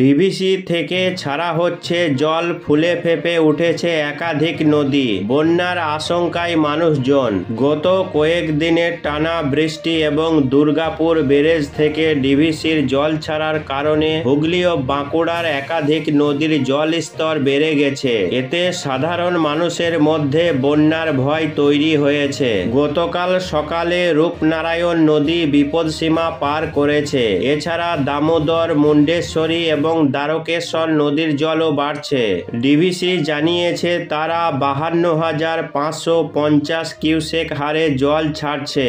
DVC থেকে ছাড়া হচ্ছে জল, ফুলে ফেঁপে উঠেছে একাধিক নদী, বন্যার আশঙ্কায় মানুষজন। গত কয়েকদিনের টানা বৃষ্টি এবং দুর্গাপুর ব্যারেজ থেকে ডিভিসির জল ছাড়ার কারণে হুগলি ও বাঁকুড়ার একাধিক নদীর জল স্তর বেড়ে গেছে। এতে সাধারণ মানুষের মধ্যে বন্যার ভয় তৈরি হয়েছে। গতকাল সকালে রূপনারায়ণ নদী বিপদসীমা পার করেছে। এছাড়া দামোদর, মুন্ডেশ্বরী এবং দ্বারকেশ্বর নদীর জলও বাড়ছে। ডিভিসি জানিয়েছে তারা 52,550 কিউসেক হারে জল ছাড়ছে,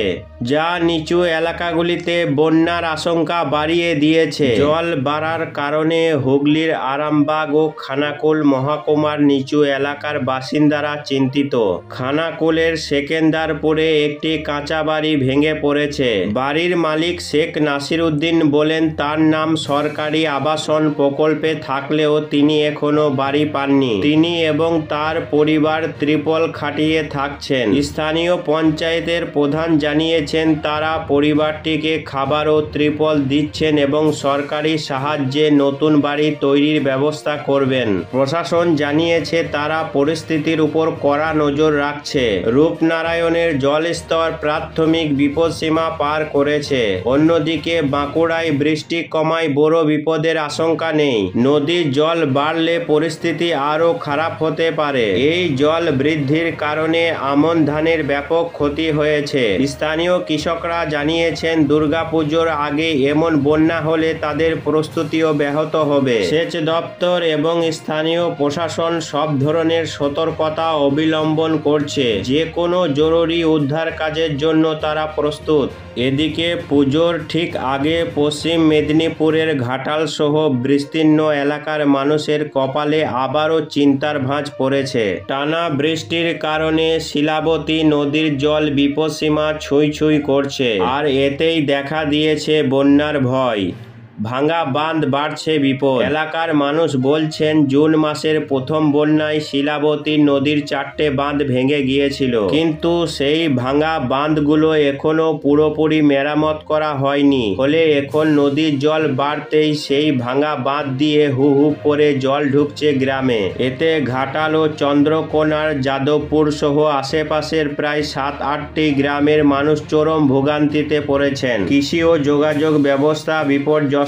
যা নিচু এলাকাগুলিতে বন্যার আশঙ্কা বাড়িয়ে দিয়েছে। জল বাড়ার কারণে হুগলির আরামবাগ ও খানাকুল মহকুমার নিচু এলাকার বাসিন্দারা চিন্তিত। খানাকুলের সেকেন্দারপুরে একটি কাঁচা বাড়ি ভেঙে পড়েছে। বাড়ির মালিক শেখ নাসির উদ্দিন বলেন, তার নাম সরকারি আবাসন প্রকল্পে থাকলেও তিনি এখনো বাড়ি পাননি। তিনি এবং তার পরিবার ত্রিপল খাটিয়ে থাকছেন। স্থানীয় পঞ্চায়েতের প্রধান জানিয়েছেন তারা পরিবারটিকে খাবার ও ত্রিপল দিচ্ছেন এবং সরকারি সাহায্যে নতুন বাড়ি তৈরির ব্যবস্থা করবেন। প্রশাসন জানিয়েছে তারা পরিস্থিতির উপর কড়া নজর রাখছে। রূপনারায়ণের জলস্তর প্রাথমিক বিপদসীমা পার করেছে। অন্যদিকে বাঁকুড়ায় বৃষ্টি কমায় বড় বিপদের আশঙ্কা নেই। নদীর জল বাড়লে পরিস্থিতি আরও খারাপ হতে পারে। এই জল বৃদ্ধির কারণে আমন ধানের ব্যাপক ক্ষতি হয়েছে। স্থানীয় কৃষকরা জানিয়েছেন দুর্গাপুজোর আগে এমন বন্যা হলে তাদের প্রস্তুতিও ব্যাহত হবে। সেচ দপ্তর এবং স্থানীয় প্রশাসন সব ধরনের সতর্কতা অবলম্বন করছে। যে কোনো জরুরি উদ্ধার কাজের জন্য তারা প্রস্তুত। এদিকে পুজোর ঠিক আগে পশ্চিম মেদিনীপুরের ঘাটাল সহ বিস্তীর্ণ এলাকার মানুষের কপালে আবারও চিন্তার ভাঁজ পড়েছে। টানা বৃষ্টির কারণে শিলাবতী নদীর জল বিপদসীমা ছুঁই ছুঁই করছে, আর এতেই দেখা দিয়েছে বন্যার ভয়। ভাঙা বাঁধ, বাড়ছে বিপদ। এলাকার মানুষ বলছেন জুন মাসের প্রথম বন্যায় শিলাবতী নদীর 4টে বাঁধ ভেঙে গিয়েছিল, কিন্তু সেই ভাঙা বাঁধগুলো এখনো পুরোপুরি মেরামত করা হয়নি। ফলে এখন নদীর জল বাড়তেই সেই ভাঙা বাঁধ দিয়ে হু হু করে জল ঢুকছে গ্রামে। এতে ঘাটাল ও চন্দ্রকোনার যাদবপুর সহ আশেপাশের প্রায় 7-8টি গ্রামের মানুষ চরম ভোগান্তিতে পড়েছেন। কৃষি ও যোগাযোগ ব্যবস্থা বিপর্যস্ত।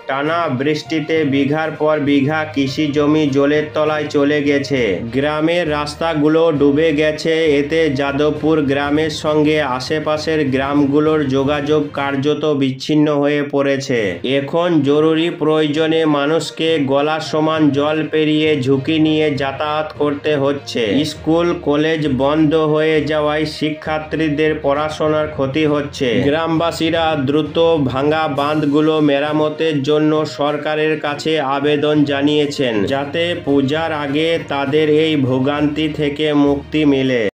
টানা বৃষ্টিতে বিঘার পর বিঘা কৃষি জমি জলের তলায় চলে গেছে। গ্রামের রাস্তাগুলো ডুবে গেছে। এতে যাদবপুর গ্রামের সঙ্গে আশেপাশের গ্রামগুলোর যোগাযোগ কার্যত বিচ্ছিন্ন হয়ে পড়েছে। এখন জরুরি প্রয়োজনে মানুষকে গলা সমান জল পেরিয়ে ঝুঁকি নিয়ে যাতায়াত করতে হচ্ছে। স্কুল কলেজ বন্ধ হয়ে যাওয়ায় শিক্ষার্থীদের পড়াশোনার ক্ষতি হচ্ছে। গ্রামবাসীরা দ্রুত ভাঙা বাঁধগুলো মেরামতের জন্য সরকারের কাছে আবেদন জানিয়েছেন, যাতে পূজার আগে তাদের এই ভোগান্তি থেকে মুক্তি মেলে।